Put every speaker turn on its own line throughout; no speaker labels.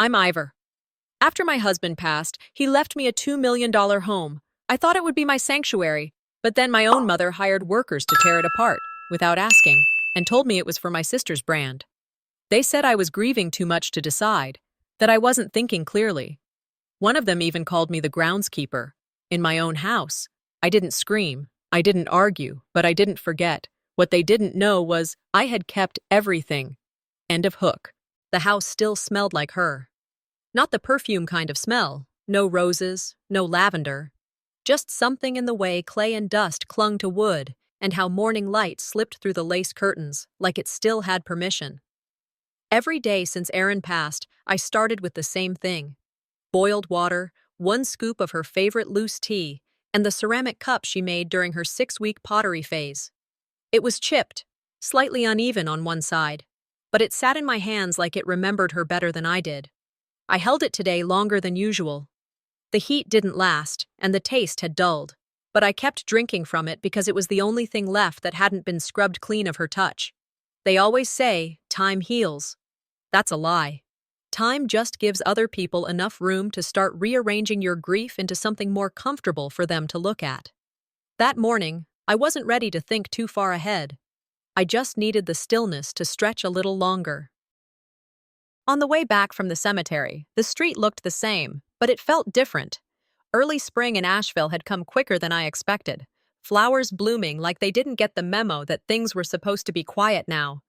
I'm Ivor. After my husband passed, he left me a $2 million home. I thought it would be my sanctuary, but then my own mother hired workers to tear it apart, without asking, and told me it was for my sister's brand. They said I was grieving too much to decide, that I wasn't thinking clearly. One of them even called me the groundskeeper. In my own house. I didn't scream, I didn't argue, but I didn't forget. What they didn't know was I had kept everything. End of hook. The house still smelled like her. Not the perfume kind of smell. No roses, no lavender. Just something in the way clay and dust clung to wood, and how morning light slipped through the lace curtains, like it still had permission. Every day since Erin passed, I started with the same thing. Boiled water, 1 scoop of her favorite loose tea, and the ceramic cup she made during her 6-week pottery phase. It was chipped, slightly uneven on one side, but it sat in my hands like it remembered her better than I did. I held it today longer than usual. The heat didn't last, and the taste had dulled, but I kept drinking from it because it was the only thing left that hadn't been scrubbed clean of her touch. They always say, time heals. That's a lie. Time just gives other people enough room to start rearranging your grief into something more comfortable for them to look at. That morning, I wasn't ready to think too far ahead. I just needed the stillness to stretch a little longer. On the way back from the cemetery, the street looked the same, but it felt different. Early spring in Asheville had come quicker than I expected. Flowers blooming like they didn't get the memo that things were supposed to be quiet now.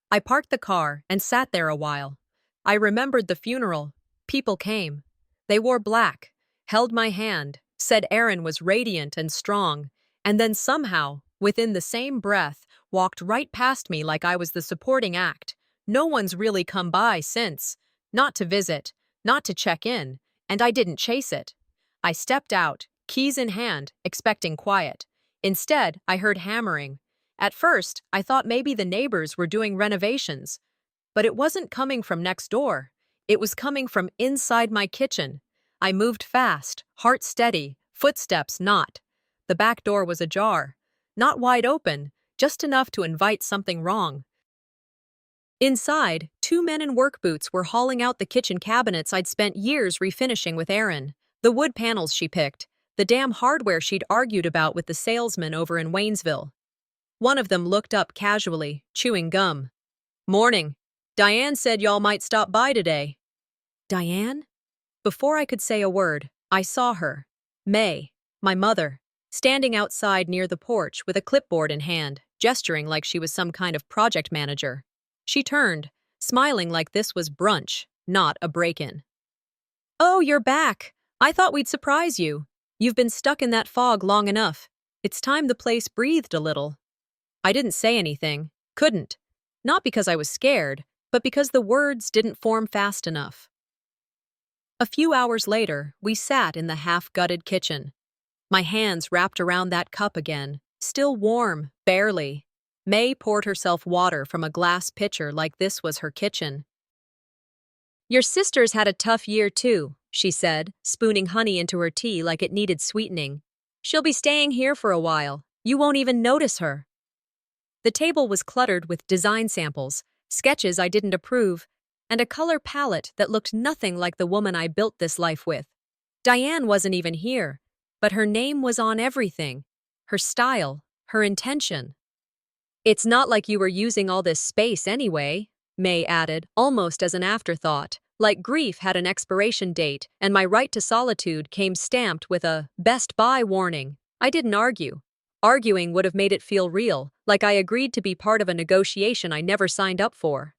I parked the car and sat there a while. I remembered the funeral. People came. They wore black, held my hand, said Erin was radiant and strong, and then somehow, within the same breath, walked right past me like I was the supporting act. No one's really come by since. Not to visit, not to check in, and I didn't chase it. I stepped out, keys in hand, expecting quiet. Instead, I heard hammering. At first, I thought maybe the neighbors were doing renovations. But it wasn't coming from next door. It was coming from inside my kitchen. I moved fast, heart steady, footsteps not. The back door was ajar. Not wide open, just enough to invite something wrong. Inside, 2 men in work boots were hauling out the kitchen cabinets I'd spent years refinishing with Erin. The wood panels she picked, the damn hardware she'd argued about with the salesman over in Waynesville. One of them looked up casually, chewing gum. "Morning. Diane said y'all might stop by today." Diane? Before I could say a word, I saw her. May, my mother, standing outside near the porch with a clipboard in hand, gesturing like she was some kind of project manager. She turned, smiling like this was brunch, not a break-in. "Oh, you're back. I thought we'd surprise you. You've been stuck in that fog long enough. It's time the place breathed a little." I didn't say anything. Couldn't. Not because I was scared, but because the words didn't form fast enough. A few hours later, we sat in the half-gutted kitchen. My hands wrapped around that cup again, still warm, barely. May poured herself water from a glass pitcher like this was her kitchen. "Your sister's had a tough year too," she said, spooning honey into her tea like it needed sweetening. "She'll be staying here for a while. You won't even notice her." The table was cluttered with design samples, sketches I didn't approve, and a color palette that looked nothing like the woman I built this life with. Diane wasn't even here, but her name was on everything. Her style, her intention. "It's not like you were using all this space anyway," May added, almost as an afterthought, like grief had an expiration date and my right to solitude came stamped with a "Best Buy" warning. I didn't argue. Arguing would have made it feel real, like I agreed to be part of a negotiation I never signed up for.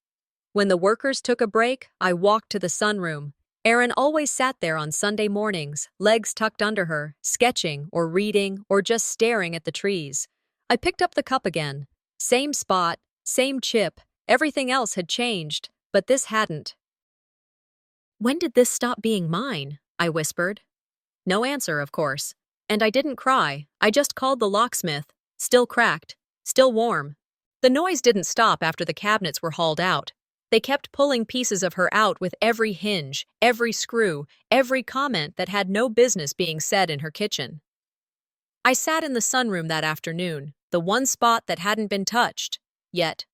When the workers took a break, I walked to the sunroom. Erin always sat there on Sunday mornings, legs tucked under her, sketching or reading or just staring at the trees. I picked up the cup again. Same spot, same chip, everything else had changed, but this hadn't. "When did this stop being mine?" I whispered. No answer, of course. And I didn't cry, I just called the locksmith. Still cracked, still warm. The noise didn't stop after the cabinets were hauled out. They kept pulling pieces of her out with every hinge, every screw, every comment that had no business being said in her kitchen. I sat in the sunroom that afternoon, the one spot that hadn't been touched, yet.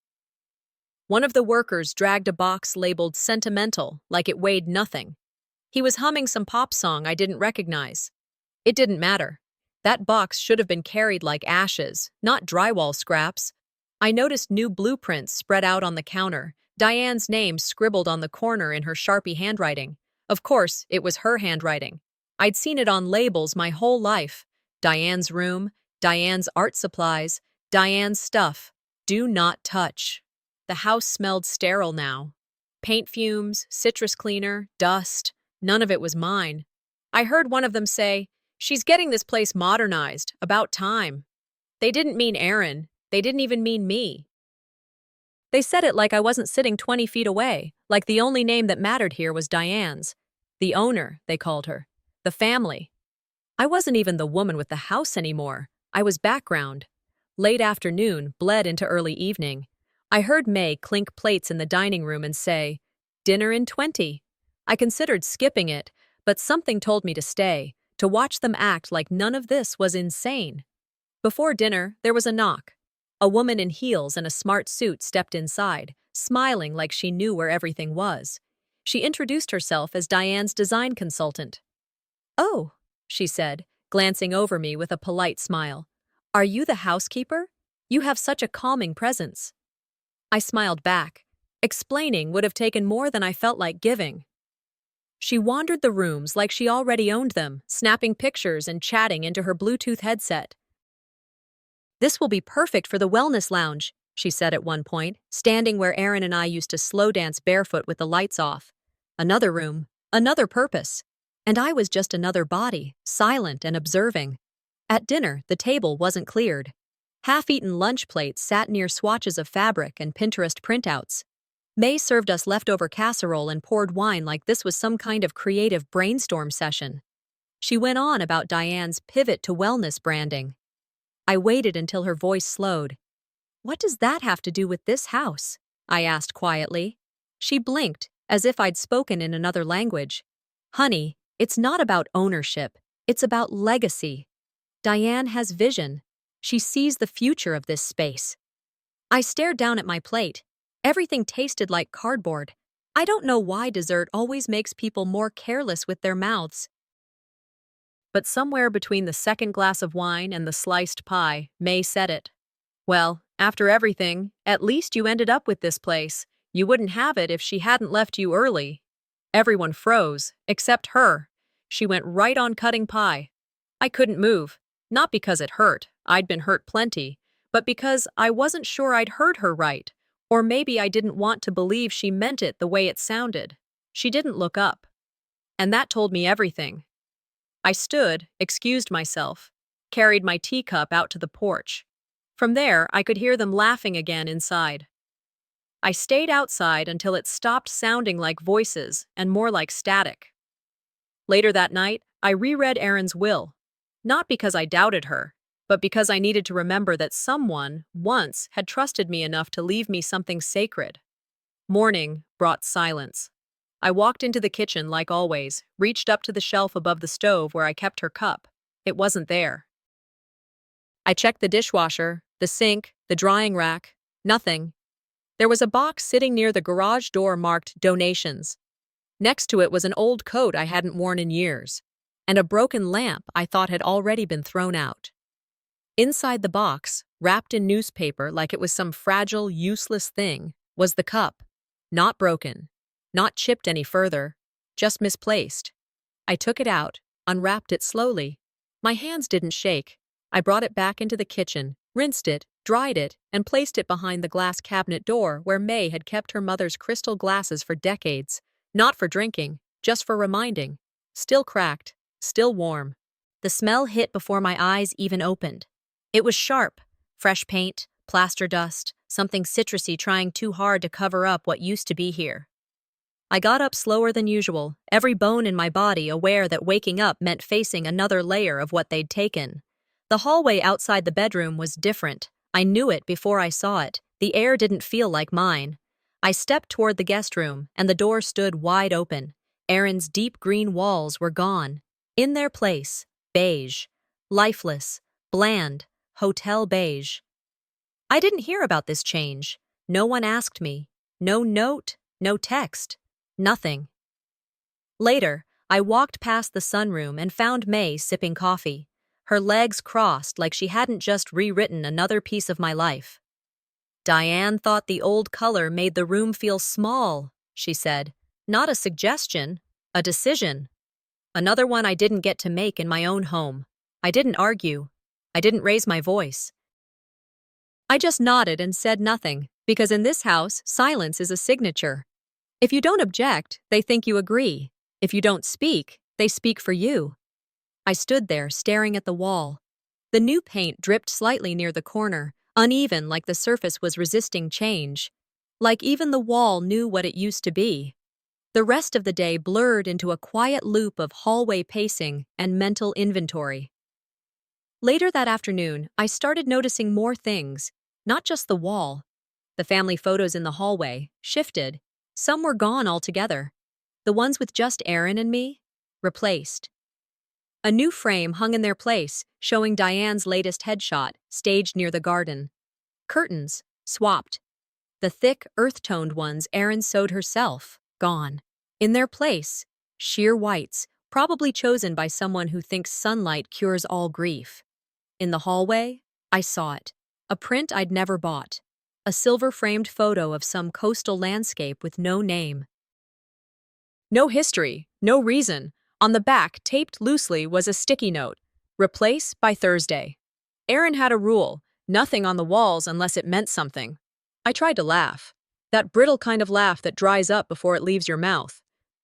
One of the workers dragged a box labeled sentimental like it weighed nothing. He was humming some pop song I didn't recognize. It didn't matter. That box should have been carried like ashes, not drywall scraps. I noticed new blueprints spread out on the counter, Diane's name scribbled on the corner in her Sharpie handwriting. Of course, it was her handwriting. I'd seen it on labels my whole life. Diane's room, Diane's art supplies, Diane's stuff. Do not touch. The house smelled sterile now. Paint fumes, citrus cleaner, dust. None of it was mine. I heard one of them say, "She's getting this place modernized. About time." They didn't mean Erin. They didn't even mean me. They said it like I wasn't sitting 20 feet away, like the only name that mattered here was Diane's. The owner, they called her. The family. I wasn't even the woman with the house anymore. I was background. Late afternoon bled into early evening. I heard May clink plates in the dining room and say, "Dinner in 20." I considered skipping it, but something told me to stay, to watch them act like none of this was insane. Before dinner, there was a knock. A woman in heels and a smart suit stepped inside, smiling like she knew where everything was. She introduced herself as Diane's design consultant. "Oh," she said, glancing over me with a polite smile. "Are you the housekeeper? You have such a calming presence." I smiled back. Explaining would have taken more than I felt like giving. She wandered the rooms like she already owned them, snapping pictures and chatting into her Bluetooth headset. "This will be perfect for the wellness lounge," she said at one point, standing where Erin and I used to slow dance barefoot with the lights off. Another room, another purpose. And I was just another body, silent and observing. At dinner, the table wasn't cleared. Half-eaten lunch plates sat near swatches of fabric and Pinterest printouts. May served us leftover casserole and poured wine like this was some kind of creative brainstorm session. She went on about Diane's pivot to wellness branding. I waited until her voice slowed. "What does that have to do with this house?" I asked quietly. She blinked, as if I'd spoken in another language. "Honey, it's not about ownership. It's about legacy. Diane has vision. She sees the future of this space." I stared down at my plate. Everything tasted like cardboard. I don't know why dessert always makes people more careless with their mouths. But somewhere between the second glass of wine and the sliced pie, May said it. "Well, after everything, at least you ended up with this place. You wouldn't have it if she hadn't left you early." Everyone froze, except her. She went right on cutting pie. I couldn't move, not because it hurt, I'd been hurt plenty, but because I wasn't sure I'd heard her right, or maybe I didn't want to believe she meant it the way it sounded. She didn't look up. And that told me everything. I stood, excused myself, carried my teacup out to the porch. From there, I could hear them laughing again inside. I stayed outside until it stopped sounding like voices and more like static. Later that night, I reread Erin's will, not because I doubted her, but because I needed to remember that someone, once, had trusted me enough to leave me something sacred. Morning brought silence. I walked into the kitchen like always, reached up to the shelf above the stove where I kept her cup. It wasn't there. I checked the dishwasher, the sink, the drying rack. Nothing. There was a box sitting near the garage door marked donations. Next to it was an old coat I hadn't worn in years, and a broken lamp I thought had already been thrown out. Inside the box, wrapped in newspaper like it was some fragile, useless thing, was the cup. Not broken, not chipped any further, just misplaced. I took it out, unwrapped it slowly. My hands didn't shake. I brought it back into the kitchen, rinsed it, dried it, and placed it behind the glass cabinet door where May had kept her mother's crystal glasses for decades. Not for drinking, just for reminding. Still cracked, still warm. The smell hit before my eyes even opened. It was sharp. Fresh paint, plaster dust, something citrusy trying too hard to cover up what used to be here. I got up slower than usual, every bone in my body aware that waking up meant facing another layer of what they'd taken. The hallway outside the bedroom was different. I knew it before I saw it. The air didn't feel like mine. I stepped toward the guest room, and the door stood wide open. Erin's deep green walls were gone. In their place, beige. Lifeless, bland, hotel beige. I didn't hear about this change. No one asked me. No note, no text, nothing. Later, I walked past the sunroom and found May sipping coffee, her legs crossed like she hadn't just rewritten another piece of my life. Diane thought the old color made the room feel small, she said. Not a suggestion, a decision. Another one I didn't get to make in my own home. I didn't argue. I didn't raise my voice. I just nodded and said nothing, because in this house, silence is a signature. If you don't object, they think you agree. If you don't speak, they speak for you. I stood there, staring at the wall. The new paint dripped slightly near the corner, uneven like the surface was resisting change. Like even the wall knew what it used to be. The rest of the day blurred into a quiet loop of hallway pacing and mental inventory. Later that afternoon, I started noticing more things, not just the wall. The family photos in the hallway shifted. Some were gone altogether. The ones with just Aaron and me, replaced. A new frame hung in their place, showing Diane's latest headshot, staged near the garden. Curtains, swapped. The thick, earth-toned ones Aaron sewed herself, gone. In their place, sheer whites, probably chosen by someone who thinks sunlight cures all grief. In the hallway, I saw it. A print I'd never bought. A silver-framed photo of some coastal landscape with no name. No history, no reason. On the back, taped loosely, was a sticky note. Replace by Thursday. Aaron had a rule, nothing on the walls unless it meant something. I tried to laugh. That brittle kind of laugh that dries up before it leaves your mouth.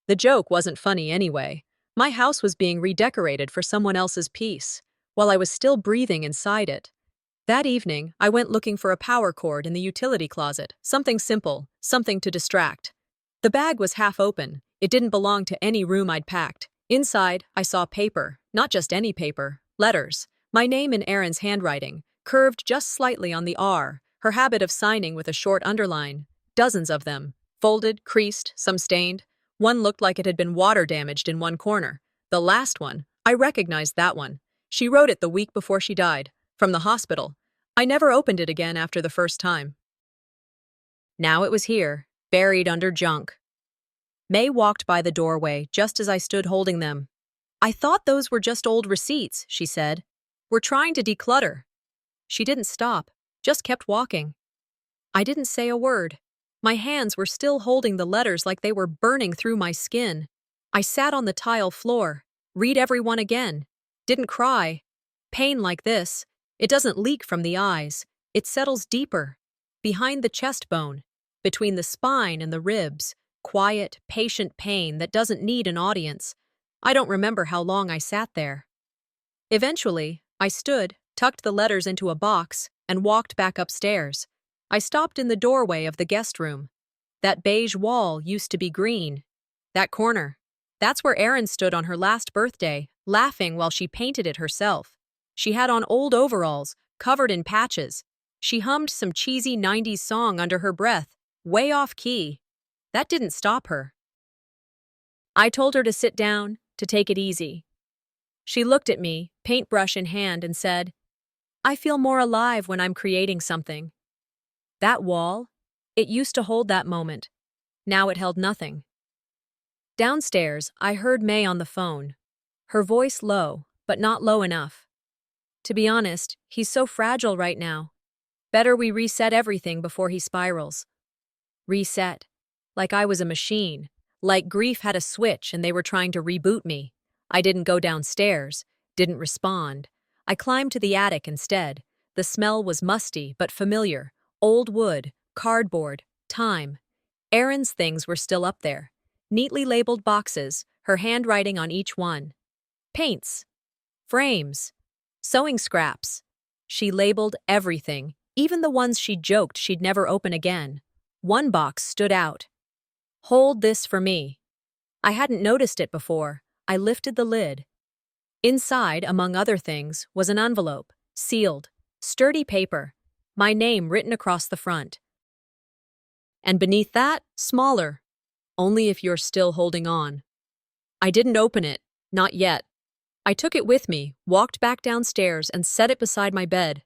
The joke wasn't funny anyway. My house was being redecorated for someone else's piece, while I was still breathing inside it. That evening, I went looking for a power cord in the utility closet, something simple, something to distract. The bag was half open. It didn't belong to any room I'd packed. Inside, I saw paper, not just any paper, letters. My name in Erin's handwriting, curved just slightly on the R, her habit of signing with a short underline. Dozens of them, folded, creased, some stained. One looked like it had been water damaged in one corner. The last one, I recognized that one. She wrote it the week before she died, from the hospital. I never opened it again after the first time. Now it was here, buried under junk. May walked by the doorway just as I stood holding them. I thought those were just old receipts, she said. We're trying to declutter. She didn't stop, just kept walking. I didn't say a word. My hands were still holding the letters like they were burning through my skin. I sat on the tile floor, read every one again. Didn't cry. Pain like this, it doesn't leak from the eyes. It settles deeper, behind the chest bone, between the spine and the ribs. Quiet, patient pain that doesn't need an audience. I don't remember how long I sat there. Eventually, I stood, tucked the letters into a box, and walked back upstairs. I stopped in the doorway of the guest room. That beige wall used to be green. That corner. That's where Erin stood on her last birthday, laughing while she painted it herself. She had on old overalls, covered in patches. She hummed some cheesy 90s song under her breath, way off key. That didn't stop her. I told her to sit down, to take it easy. She looked at me, paintbrush in hand, and said, I feel more alive when I'm creating something. That wall, it used to hold that moment. Now it held nothing. Downstairs, I heard May on the phone. Her voice low, but not low enough. To be honest, he's so fragile right now. Better we reset everything before he spirals. Reset. Like I was a machine. Like grief had a switch and they were trying to reboot me. I didn't go downstairs. Didn't respond. I climbed to the attic instead. The smell was musty but familiar. Old wood, cardboard, time. Erin's things were still up there. Neatly labeled boxes, her handwriting on each one. Paints. Frames. Sewing scraps. She labeled everything, even the ones she joked she'd never open again. One box stood out. Hold this for me. I hadn't noticed it before. I lifted the lid. Inside, among other things, was an envelope, sealed, sturdy paper, my name written across the front. And beneath that, smaller, only if you're still holding on. I didn't open it, not yet. I took it with me, walked back downstairs, and set it beside my bed.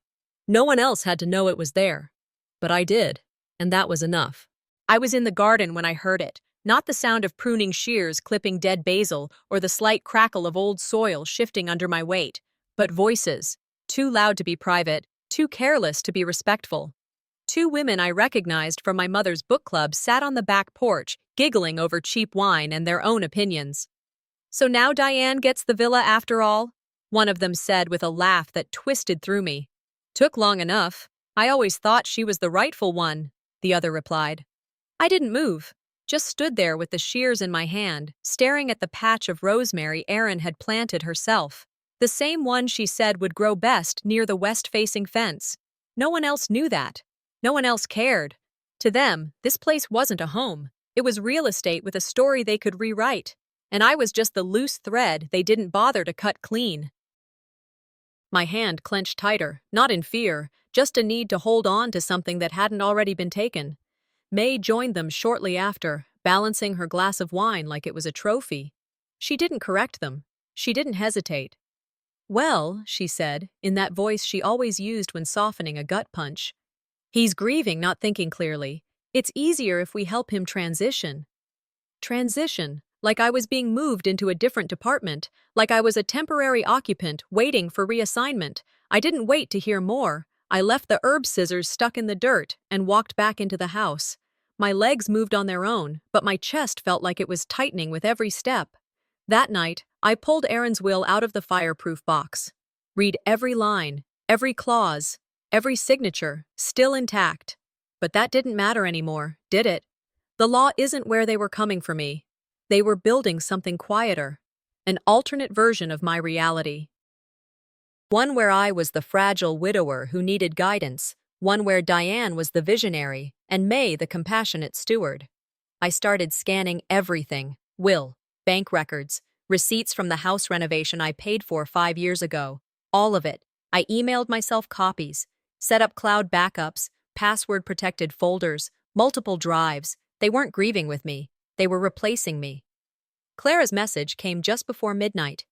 No one else had to know it was there. But I did, and that was enough. I was in the garden when I heard it, not the sound of pruning shears clipping dead basil or the slight crackle of old soil shifting under my weight, but voices, too loud to be private, too careless to be respectful. Two women I recognized from my mother's book club sat on the back porch, giggling over cheap wine and their own opinions. "So now Diane gets the villa after all?" one of them said with a laugh that twisted through me. "Took long enough. I always thought she was the rightful one," the other replied. I didn't move, just stood there with the shears in my hand, staring at the patch of rosemary Erin had planted herself. The same one she said would grow best near the west-facing fence. No one else knew that. No one else cared. To them, this place wasn't a home. It was real estate with a story they could rewrite. And I was just the loose thread they didn't bother to cut clean. My hand clenched tighter, not in fear, just a need to hold on to something that hadn't already been taken. May joined them shortly after, balancing her glass of wine like it was a trophy. She didn't correct them. She didn't hesitate. "Well," she said, in that voice she always used when softening a gut punch, "he's grieving, not thinking clearly. It's easier if we help him transition." Transition, like I was being moved into a different department, like I was a temporary occupant waiting for reassignment. I didn't wait to hear more. I left the herb scissors stuck in the dirt and walked back into the house. My legs moved on their own, but my chest felt like it was tightening with every step. That night, I pulled Erin's will out of the fireproof box. Read every line, every clause, every signature, still intact. But that didn't matter anymore, did it? The law isn't where they were coming for me. They were building something quieter, an alternate version of my reality. One where I was the fragile widower who needed guidance, one where Diane was the visionary, and May the compassionate steward. I started scanning everything: will, bank records, receipts from the house renovation I paid for 5 years ago, all of it. I emailed myself copies, set up cloud backups, password-protected folders, multiple drives. They weren't grieving with me. They were replacing me. Clara's message came just before midnight.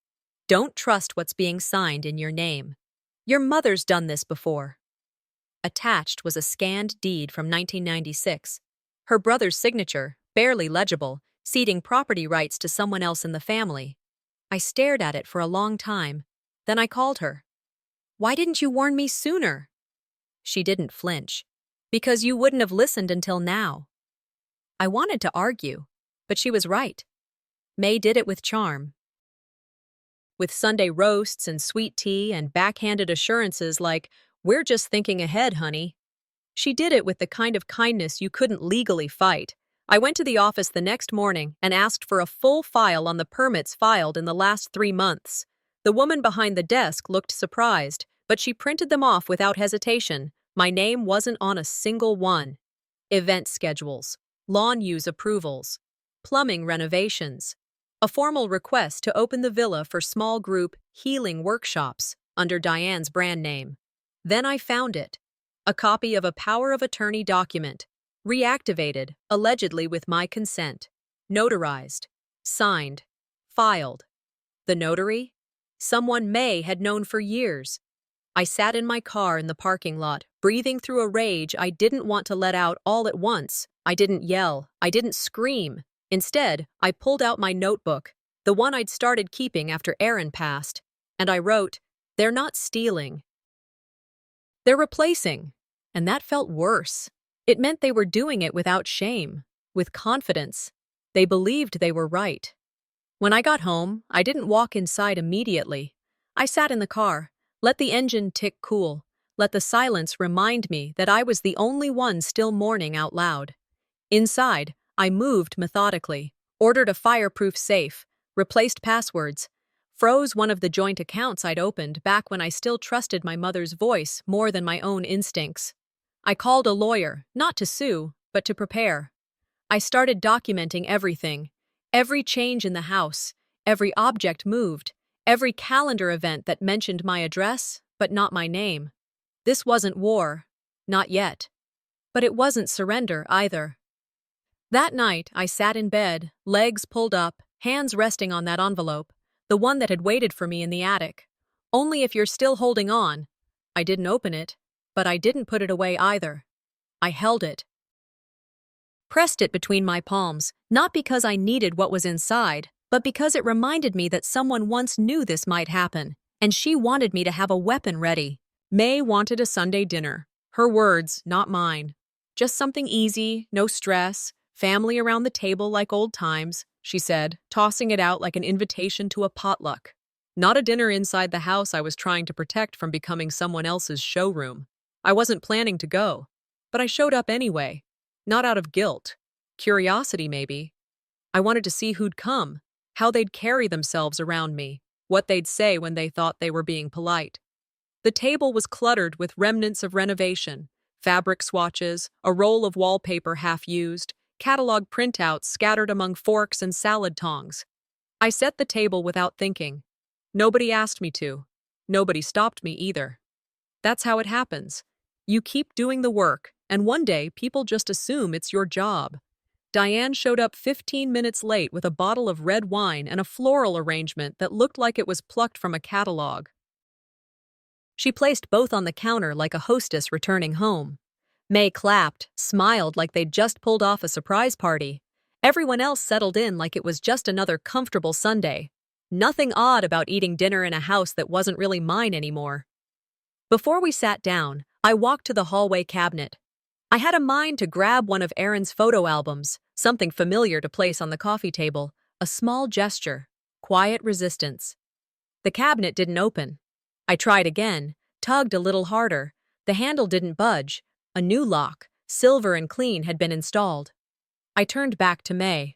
"Don't trust what's being signed in your name. Your mother's done this before." Attached was a scanned deed from 1996. Her brother's signature, barely legible, ceding property rights to someone else in the family. I stared at it for a long time. Then I called her. "Why didn't you warn me sooner?" She didn't flinch. "Because you wouldn't have listened until now." I wanted to argue, but she was right. May did it with charm. With Sunday roasts and sweet tea and backhanded assurances like, "We're just thinking ahead, honey." She did it with the kind of kindness you couldn't legally fight. I went to the office the next morning and asked for a full file on the permits filed in the last 3 months. The woman behind the desk looked surprised, but she printed them off without hesitation. My name wasn't on a single one. Event schedules, lawn use approvals, plumbing renovations, a formal request to open the villa for small group healing workshops under Diane's brand name. Then I found it, a copy of a power of attorney document, reactivated, allegedly with my consent, notarized, signed, filed. The notary? Someone May had known for years. I sat in my car in the parking lot, breathing through a rage I didn't want to let out all at once. I didn't yell. I didn't scream. Instead, I pulled out my notebook, the one I'd started keeping after Erin passed, and I wrote, "They're not stealing. They're replacing." And that felt worse. It meant they were doing it without shame, with confidence. They believed they were right. When I got home, I didn't walk inside immediately. I sat in the car, let the engine tick cool, let the silence remind me that I was the only one still mourning out loud. Inside, I moved methodically, ordered a fireproof safe, replaced passwords, froze one of the joint accounts I'd opened back when I still trusted my mother's voice more than my own instincts. I called a lawyer, not to sue, but to prepare. I started documenting everything, every change in the house, every object moved, every calendar event that mentioned my address, but not my name. This wasn't war, not yet. But it wasn't surrender either. That night, I sat in bed, legs pulled up, hands resting on that envelope, the one that had waited for me in the attic. "Only if you're still holding on." I didn't open it, but I didn't put it away either. I held it. pressed it between my palms, not because I needed what was inside, but because it reminded me that someone once knew this might happen, and she wanted me to have a weapon ready. May wanted a Sunday dinner. Her words, not mine. Just something easy, no stress, family around the table like old times, she said, tossing it out like an invitation to a potluck. Not a dinner inside the house I was trying to protect from becoming someone else's showroom. I wasn't planning to go, but I showed up anyway. Not out of guilt. Curiosity, maybe. I wanted to see who'd come, how they'd carry themselves around me, what they'd say when they thought they were being polite. The table was cluttered with remnants of renovation, fabric swatches, a roll of wallpaper half-used, catalog printouts scattered among forks and salad tongs. I set the table without thinking. Nobody asked me to. Nobody stopped me either. That's how it happens. You keep doing the work, and one day people just assume it's your job. Diane showed up 15 minutes late with a bottle of red wine and a floral arrangement that looked like it was plucked from a catalog. She placed both on the counter like a hostess returning home. May clapped, smiled like they'd just pulled off a surprise party. Everyone else settled in like it was just another comfortable Sunday. Nothing odd about eating dinner in a house that wasn't really mine anymore. Before we sat down, I walked to the hallway cabinet. I had a mind to grab one of Erin's photo albums, something familiar to place on the coffee table, a small gesture, quiet resistance. The cabinet didn't open. I tried again, tugged a little harder. The handle didn't budge. A new lock, silver and clean, had been installed. I turned back to May.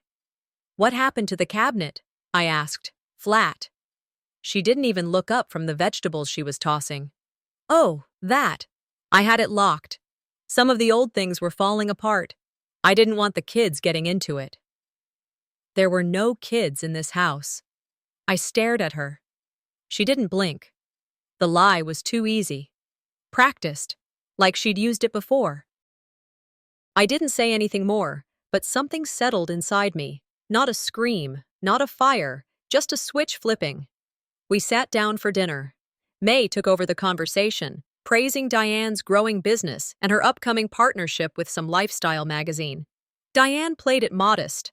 "What happened to the cabinet?" I asked, flat. She didn't even look up from the vegetables she was tossing. "Oh, that. I had it locked. Some of the old things were falling apart. I didn't want the kids getting into it." There were no kids in this house. I stared at her. She didn't blink. The lie was too easy. Practiced, like she'd used it before. I didn't say anything more, but something settled inside me. Not a scream, not a fire, just a switch flipping. We sat down for dinner. May took over the conversation, praising Diane's growing business and her upcoming partnership with some lifestyle magazine. Diane played it modest.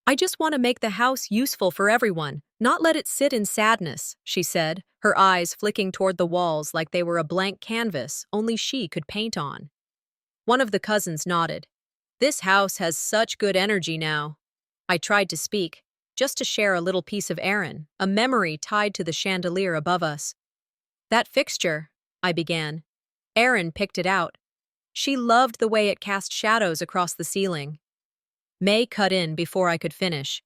"I just want to make the house useful for everyone, not let it sit in sadness," she said, her eyes flicking toward the walls like they were a blank canvas only she could paint on. One of the cousins nodded. "This house has such good energy now." I tried to speak, just to share a little piece of Erin, a memory tied to the chandelier above us. "That fixture," I began. Erin picked it out. She loved the way it cast shadows across the ceiling. May cut in before I could finish.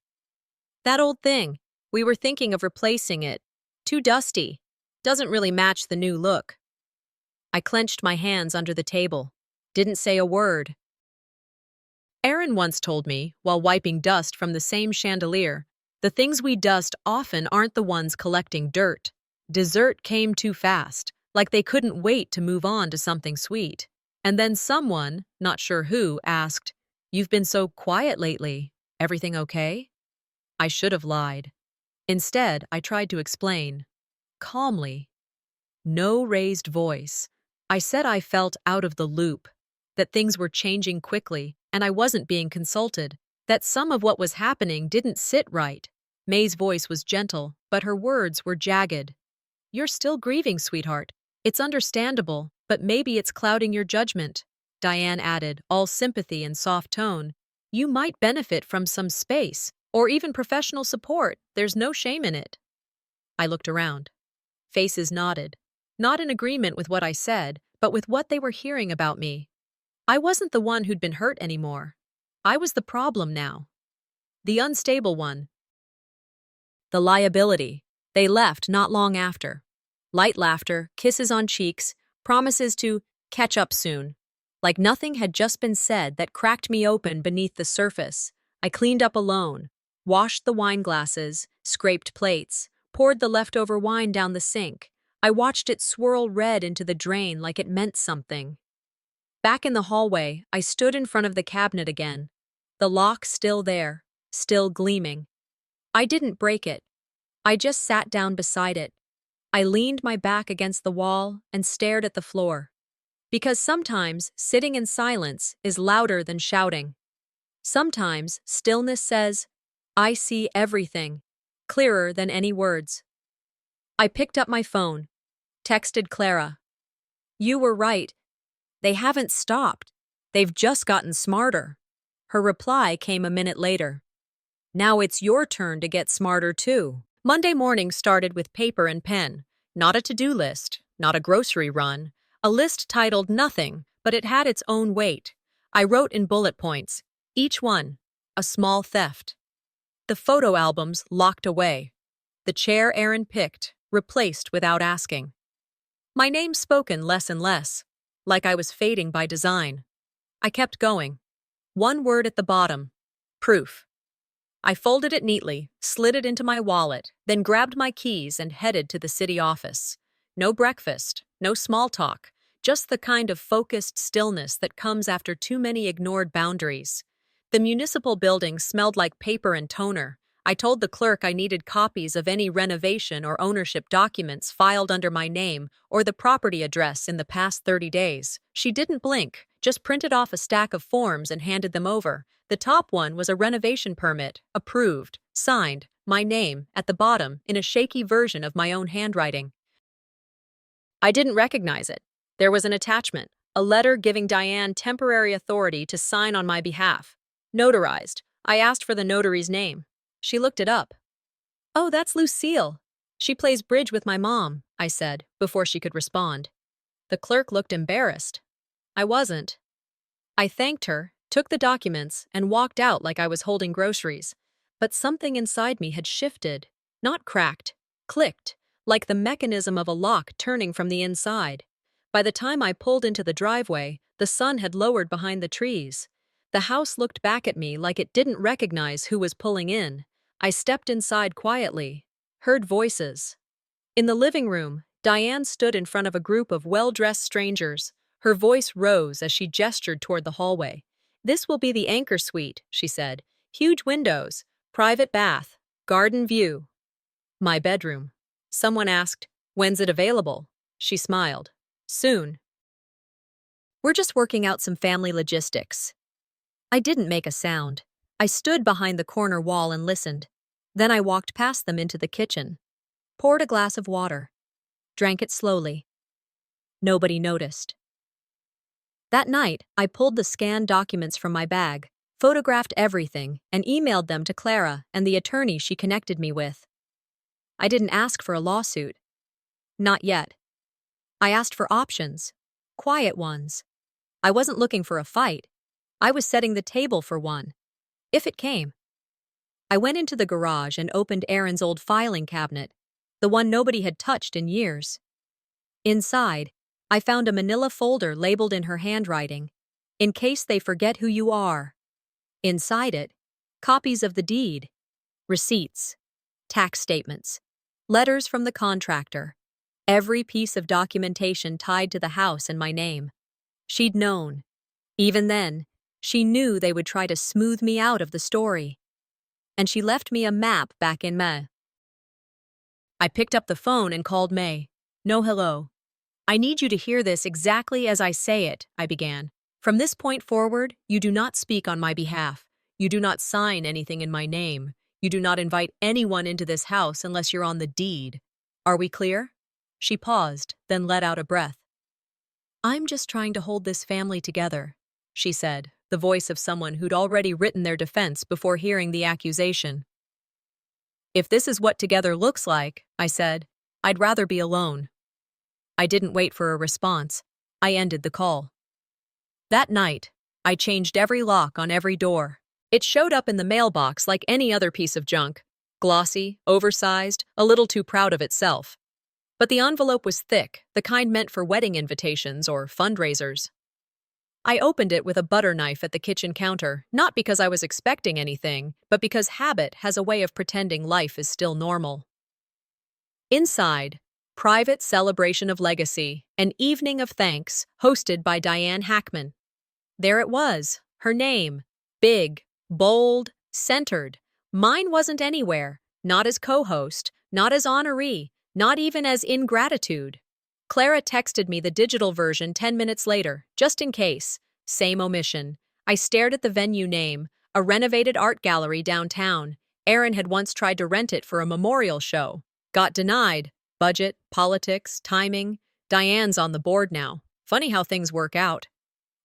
"That old thing. We were thinking of replacing it. Too dusty. Doesn't really match the new look." I clenched my hands under the table. Didn't say a word. Erin once told me, while wiping dust from the same chandelier, the things we dust often aren't the ones collecting dirt. Dessert came too fast, like they couldn't wait to move on to something sweet. And then someone, not sure who, asked, "You've been so quiet lately. Everything okay?" I should have lied. Instead, I tried to explain. Calmly. No raised voice. I said I felt out of the loop, that things were changing quickly, and I wasn't being consulted, that some of what was happening didn't sit right. May's voice was gentle, but her words were jagged. "You're still grieving, sweetheart. It's understandable, but maybe it's clouding your judgment," Diane added, all sympathy and soft tone. "You might benefit from some space, or even professional support. There's no shame in it." I looked around. Faces nodded, not in agreement with what I said, but with what they were hearing about me. I wasn't the one who'd been hurt anymore. I was the problem now. The unstable one. The liability. They left not long after. Light laughter, kisses on cheeks, promises to catch up soon. Like nothing had just been said that cracked me open beneath the surface. I cleaned up alone, washed the wine glasses, scraped plates, poured the leftover wine down the sink. I watched it swirl red into the drain like it meant something. Back in the hallway, I stood in front of the cabinet again. The lock still there, still gleaming. I didn't break it. I just sat down beside it. I leaned my back against the wall and stared at the floor. Because sometimes sitting in silence is louder than shouting. Sometimes stillness says, I see everything, clearer than any words. I picked up my phone, texted Clara. You were right. They haven't stopped. They've just gotten smarter. Her reply came a minute later. Now it's your turn to get smarter too. Monday morning started with paper and pen. Not a to-do list, not a grocery run. A list titled nothing, but it had its own weight. I wrote in bullet points, each one, a small theft. The photo albums locked away. The chair Aaron picked, replaced without asking. My name spoken less and less, like I was fading by design. I kept going. One word at the bottom, proof. I folded it neatly, slid it into my wallet, then grabbed my keys and headed to the city office. No breakfast, no small talk, just the kind of focused stillness that comes after too many ignored boundaries. The municipal building smelled like paper and toner. I told the clerk I needed copies of any renovation or ownership documents filed under my name or the property address in the past 30 days. She didn't blink, just printed off a stack of forms and handed them over. The top one was a renovation permit, approved, signed, my name, at the bottom, in a shaky version of my own handwriting. I didn't recognize it. There was an attachment, a letter giving Diane temporary authority to sign on my behalf. Notarized. I asked for the notary's name. She looked it up. Oh, that's Lucille. She plays bridge with my mom, I said, before she could respond. The clerk looked embarrassed. I wasn't. I thanked her, took the documents, and walked out like I was holding groceries. But something inside me had shifted, not cracked, clicked, like the mechanism of a lock turning from the inside. By the time I pulled into the driveway, the sun had lowered behind the trees. The house looked back at me like it didn't recognize who was pulling in. I stepped inside quietly, heard voices. In the living room, Diane stood in front of a group of well-dressed strangers. Her voice rose as she gestured toward the hallway. This will be the anchor suite, she said. Huge windows, private bath, garden view. My bedroom. Someone asked, when's it available? She smiled. Soon. We're just working out some family logistics. I didn't make a sound. I stood behind the corner wall and listened. Then I walked past them into the kitchen, poured a glass of water, drank it slowly. Nobody noticed. That night, I pulled the scanned documents from my bag, photographed everything, and emailed them to Clara and the attorney she connected me with. I didn't ask for a lawsuit. Not yet. I asked for options, quiet ones. I wasn't looking for a fight. I was setting the table for one, if it came. I went into the garage and opened Erin's old filing cabinet, the one nobody had touched in years. Inside, I found a manila folder labeled in her handwriting, in case they forget who you are. Inside it, copies of the deed, receipts, tax statements, letters from the contractor, every piece of documentation tied to the house and my name. She'd known. Even then, she knew they would try to smooth me out of the story. And she left me a map back in May. I picked up the phone and called May. No hello. I need you to hear this exactly as I say it, I began. From this point forward, you do not speak on my behalf. You do not sign anything in my name. You do not invite anyone into this house unless you're on the deed. Are we clear? She paused, then let out a breath. I'm just trying to hold this family together, she said, the voice of someone who'd already written their defense before hearing the accusation. If this is what together looks like, I said, I'd rather be alone. I didn't wait for a response. I ended the call. That night, I changed every lock on every door. It showed up in the mailbox like any other piece of junk, glossy, oversized, a little too proud of itself. But the envelope was thick, the kind meant for wedding invitations or fundraisers. I opened it with a butter knife at the kitchen counter, not because I was expecting anything, but because habit has a way of pretending life is still normal. Inside, private celebration of legacy, an evening of thanks, hosted by Diane Hackman. There it was, her name, big, bold, centered. Mine wasn't anywhere, not as co-host, not as honoree, not even as ingratitude. Clara texted me the digital version 10 minutes later, just in case. Same omission. I stared at the venue name, a renovated art gallery downtown. Aaron had once tried to rent it for a memorial show. Got denied. Budget, politics, timing. Diane's on the board now. Funny how things work out.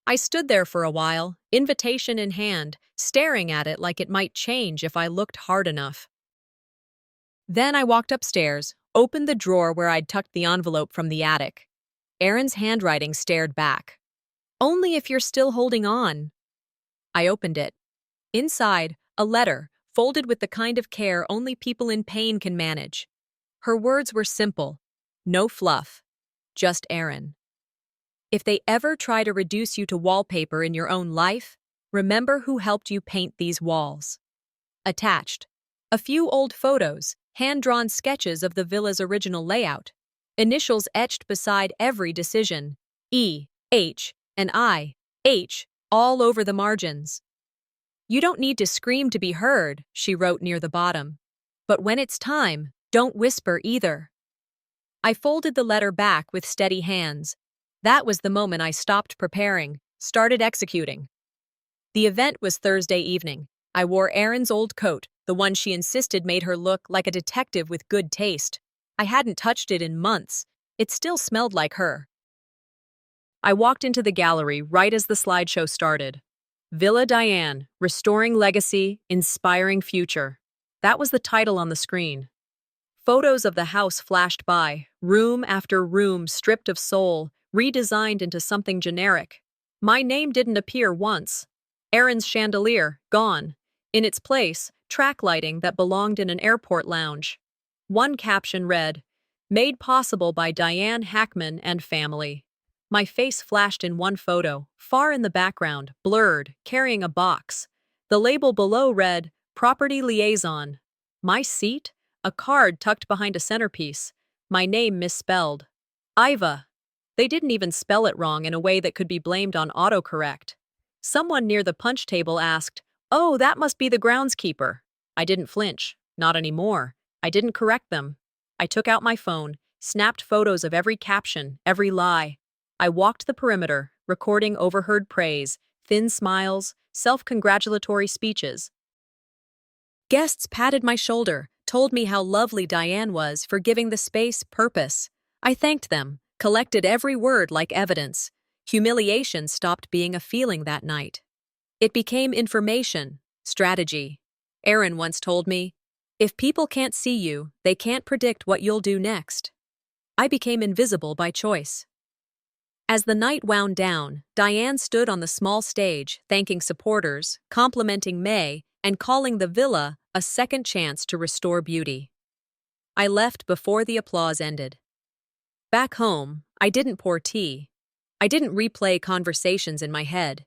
I stood there for a while, invitation in hand, staring at it like it might change if I looked hard enough. Then I walked upstairs, opened the drawer where I'd tucked the envelope from the attic. Aaron's handwriting stared back. "Only if you're still holding on." I opened it. Inside, a letter, folded with the kind of care only people in pain can manage. Her words were simple. No fluff. Just Aaron. If they ever try to reduce you to wallpaper in your own life, remember who helped you paint these walls. Attached. A few old photos, hand-drawn sketches of the villa's original layout. Initials etched beside every decision. E, H, and I, H, all over the margins. "You don't need to scream to be heard," she wrote near the bottom. "But when it's time, don't whisper either." I folded the letter back with steady hands. That was the moment I stopped preparing, started executing. The event was Thursday evening. I wore Erin's old coat, the one she insisted made her look like a detective with good taste. I hadn't touched it in months. It still smelled like her. I walked into the gallery right as the slideshow started. Villa Diane, Restoring Legacy, Inspiring Future. That was the title on the screen. Photos of the house flashed by, room after room stripped of soul, redesigned into something generic. My name didn't appear once. Erin's chandelier, gone. In its place, track lighting that belonged in an airport lounge. One caption read, "Made possible by Diane Hackman and family." My face flashed in one photo, far in the background, blurred, carrying a box. The label below read, "Property Liaison." My seat? A card tucked behind a centerpiece. My name misspelled. Iva. They didn't even spell it wrong in a way that could be blamed on autocorrect. Someone near the punch table asked, "Oh, that must be the groundskeeper." I didn't flinch. Not anymore. I didn't correct them. I took out my phone, snapped photos of every caption, every lie. I walked the perimeter, recording overheard praise, thin smiles, self-congratulatory speeches. Guests patted my shoulder, told me how lovely Diane was for giving the space purpose. I thanked them, collected every word like evidence. Humiliation stopped being a feeling that night. It became information, strategy. Aaron once told me, "If people can't see you, they can't predict what you'll do next." I became invisible by choice. As the night wound down, Diane stood on the small stage, thanking supporters, complimenting May, and calling the villa a second chance to restore beauty. I left before the applause ended. Back home, I didn't pour tea. I didn't replay conversations in my head.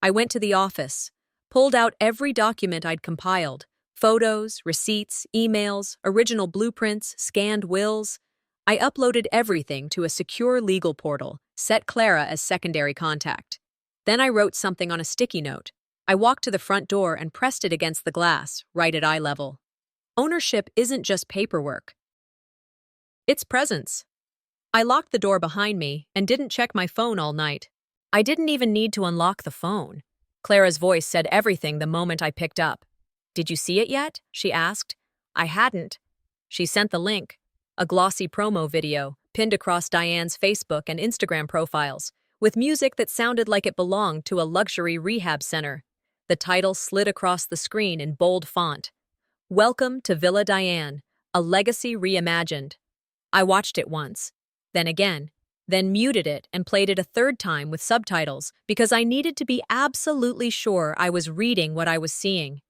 I went to the office, pulled out every document I'd compiled, photos, receipts, emails, original blueprints, scanned wills. I uploaded everything to a secure legal portal, set Clara as secondary contact. Then I wrote something on a sticky note. I walked to the front door and pressed it against the glass, right at eye level. Ownership isn't just paperwork. It's presence. I locked the door behind me and didn't check my phone all night. I didn't even need to unlock the phone. Clara's voice said everything the moment I picked up. "Did you see it yet?" she asked. I hadn't. She sent the link, a glossy promo video pinned across Diane's Facebook and Instagram profiles, with music that sounded like it belonged to a luxury rehab center. The title slid across the screen in bold font. "Welcome to Villa Diane, a legacy reimagined." I watched it once, then again, then muted it and played it a third time with subtitles because I needed to be absolutely sure I was reading what I was seeing.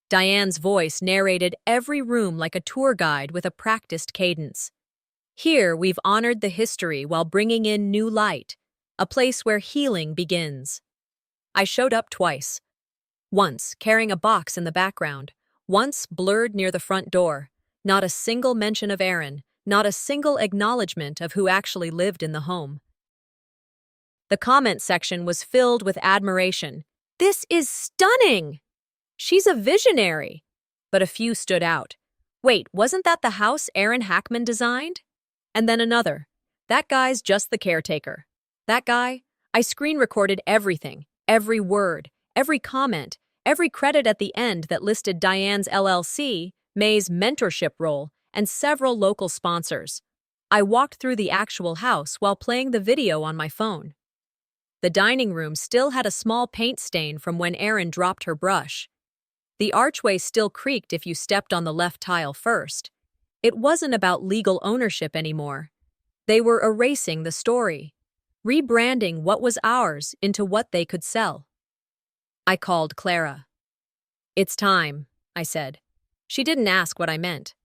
Diane's voice narrated every room like a tour guide with a practiced cadence. "Here we've honored the history while bringing in new light, a place where healing begins." I showed up twice. Once, carrying a box in the background. Once, blurred near the front door. Not a single mention of Aaron, not a single acknowledgement of who actually lived in the home. The comment section was filled with admiration. "This is stunning! She's a visionary." But a few stood out. "Wait, wasn't that the house Aaron Hackman designed?" And then another. "That guy's just the caretaker." That guy? I screen recorded everything, every word, every comment, every credit at the end that listed Diane's LLC, May's mentorship role, and several local sponsors. I walked through the actual house while playing the video on my phone. The dining room still had a small paint stain from when Erin dropped her brush. The archway still creaked if you stepped on the left tile first. It wasn't about legal ownership anymore. They were erasing the story, rebranding what was ours into what they could sell. I called Clara. "It's time," I said. She didn't ask what I meant.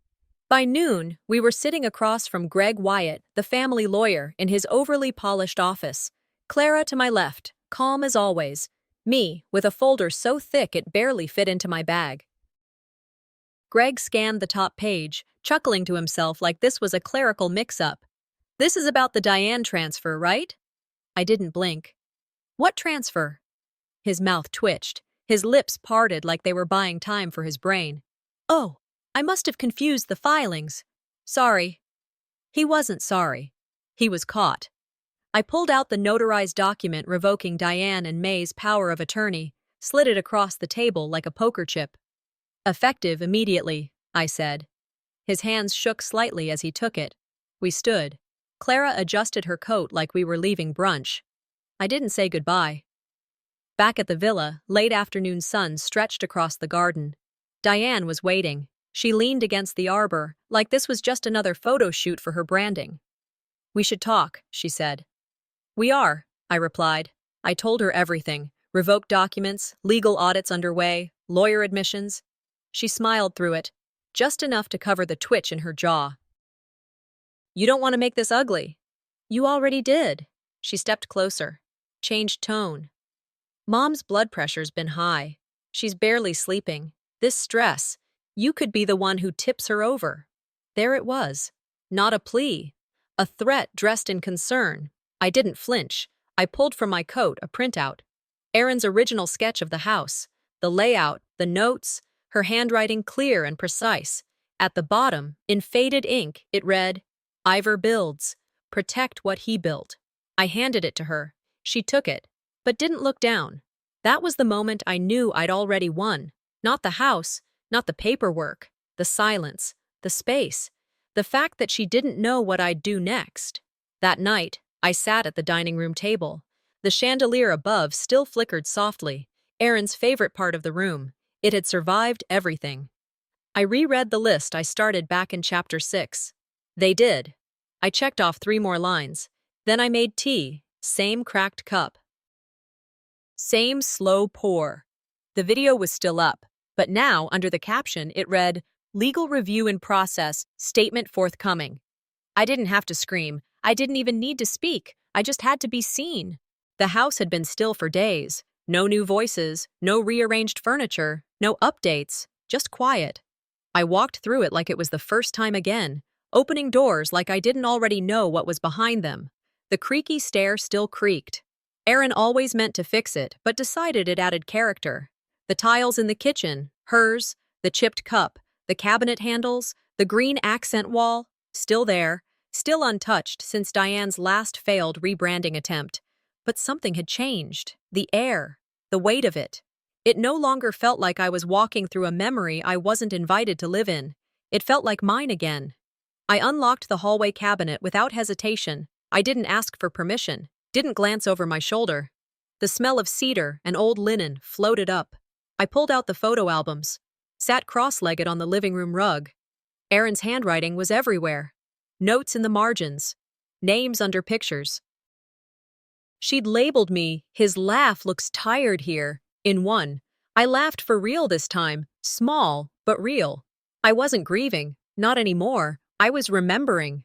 By noon, we were sitting across from Greg Wyatt, the family lawyer, in his overly polished office. Clara to my left, calm as always. Me, with a folder so thick it barely fit into my bag. Greg scanned the top page, chuckling to himself like this was a clerical mix-up. "This is about the Diane transfer, right?" I didn't blink. "What transfer?" His mouth twitched. His lips parted like they were buying time for his brain. "Oh, I must have confused the filings. Sorry." He wasn't sorry. He was caught. I pulled out the notarized document revoking Diane and May's power of attorney, slid it across the table like a poker chip. "Effective immediately," I said. His hands shook slightly as he took it. We stood. Clara adjusted her coat like we were leaving brunch. I didn't say goodbye. Back at the villa, late afternoon sun stretched across the garden. Diane was waiting. She leaned against the arbor, like this was just another photo shoot for her branding. "We should talk," she said. "We are," I replied. I told her everything. Revoked documents, legal audits underway, lawyer admissions. She smiled through it, just enough to cover the twitch in her jaw. "You don't want to make this ugly." "You already did." She stepped closer, changed tone. "Mom's blood pressure's been high. She's barely sleeping. This stress, you could be the one who tips her over." There it was. Not a plea. A threat dressed in concern. I didn't flinch. I pulled from my coat a printout. Erin's original sketch of the house. The layout, the notes, her handwriting clear and precise. At the bottom, in faded ink, it read, "Ivor builds. Protect what he built." I handed it to her. She took it, but didn't look down. That was the moment I knew I'd already won. Not the house, not the paperwork, the silence, the space, the fact that she didn't know what I'd do next. That night, I sat at the dining room table. The chandelier above still flickered softly, Erin's favorite part of the room. It had survived everything. I reread the list I started back in chapter 6. They did. I checked off 3 more lines. Then I made tea, same cracked cup. Same slow pour. The video was still up, but now, under the caption, it read, "Legal review in process, statement forthcoming." I didn't have to scream. I didn't even need to speak. I just had to be seen. The house had been still for days. No new voices, no rearranged furniture, no updates, just quiet. I walked through it like it was the first time again, opening doors like I didn't already know what was behind them. The creaky stair still creaked. Erin always meant to fix it, but decided it added character. The tiles in the kitchen, hers, the chipped cup, the cabinet handles, the green accent wall, still there, still untouched since Diane's last failed rebranding attempt. But something had changed. The air, the weight of it. It no longer felt like I was walking through a memory I wasn't invited to live in. It felt like mine again. I unlocked the hallway cabinet without hesitation. I didn't ask for permission, didn't glance over my shoulder. The smell of cedar and old linen floated up. I pulled out the photo albums, sat cross-legged on the living room rug. Erin's handwriting was everywhere. Notes in the margins, names under pictures. She'd labeled me, "His laugh looks tired here," in one. I laughed for real this time, small, but real. I wasn't grieving, not anymore. I was remembering.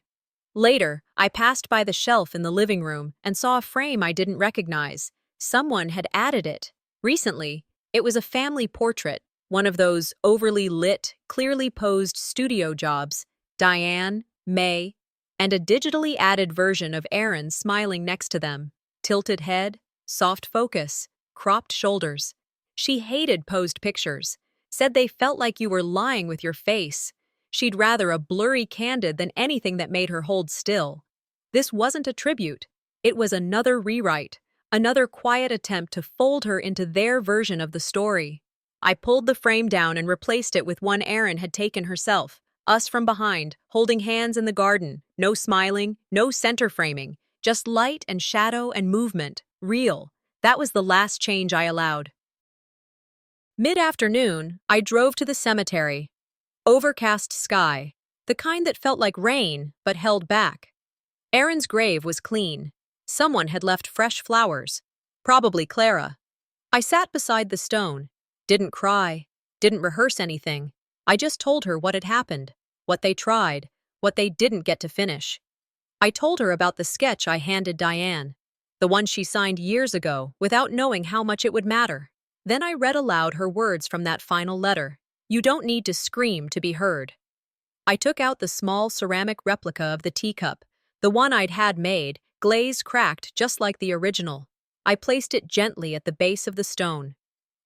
Later, I passed by the shelf in the living room and saw a frame I didn't recognize. Someone had added it. Recently, it was a family portrait, one of those overly lit, clearly posed studio jobs. Diane, May, and a digitally added version of Erin smiling next to them. Tilted head, soft focus, cropped shoulders. She hated posed pictures, said they felt like you were lying with your face. She'd rather a blurry candid than anything that made her hold still. This wasn't a tribute. It was another rewrite, another quiet attempt to fold her into their version of the story. I pulled the frame down and replaced it with one Erin had taken herself, us from behind, holding hands in the garden, no smiling, no center framing, just light and shadow and movement, real. That was the last change I allowed. Mid-afternoon, I drove to the cemetery. Overcast sky, the kind that felt like rain but held back. Erin's grave was clean. Someone had left fresh flowers, probably Clara. I sat beside the stone, didn't cry, didn't rehearse anything. I just told her what had happened, what they tried, what they didn't get to finish. I told her about the sketch I handed Diane, the one she signed years ago without knowing how much it would matter. Then I read aloud her words from that final letter. You don't need to scream to be heard. I took out the small ceramic replica of the teacup, the one I'd had made, glazed cracked just like the original. I placed it gently at the base of the stone.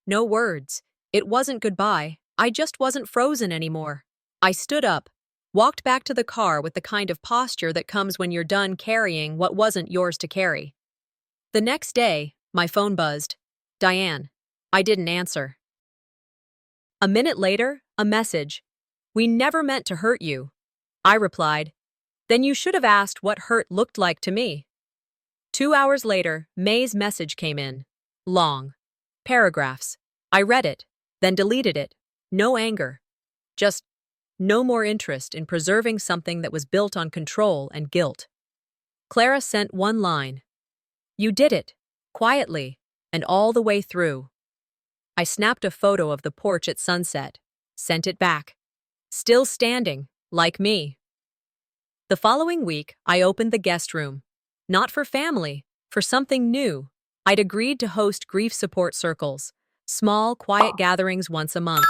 No words. It wasn't goodbye. I just wasn't frozen anymore. I stood up, walked back to the car with the kind of posture that comes when you're done carrying what wasn't yours to carry. The next day, my phone buzzed. Diane. I didn't answer. A minute later, a message. We never meant to hurt you. I replied, then you should have asked what hurt looked like to me. 2 hours later, May's message came in. Long. Paragraphs. I read it, then deleted it. No anger. Just no more interest in preserving something that was built on control and guilt. Clara sent one line. You did it. Quietly. And all the way through. I snapped a photo of the porch at sunset. Sent it back. Still standing, like me. The following week, I opened the guest room. Not for family, for something new. I'd agreed to host grief support circles. Small, quiet gatherings once a month.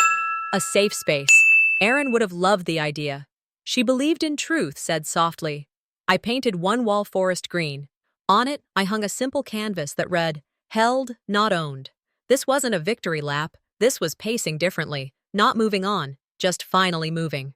A safe space. Erin would have loved the idea. She believed in truth, said softly. I painted one wall forest green. On it, I hung a simple canvas that read, Held, not owned. This wasn't a victory lap. This was pacing differently, not moving on, just finally moving.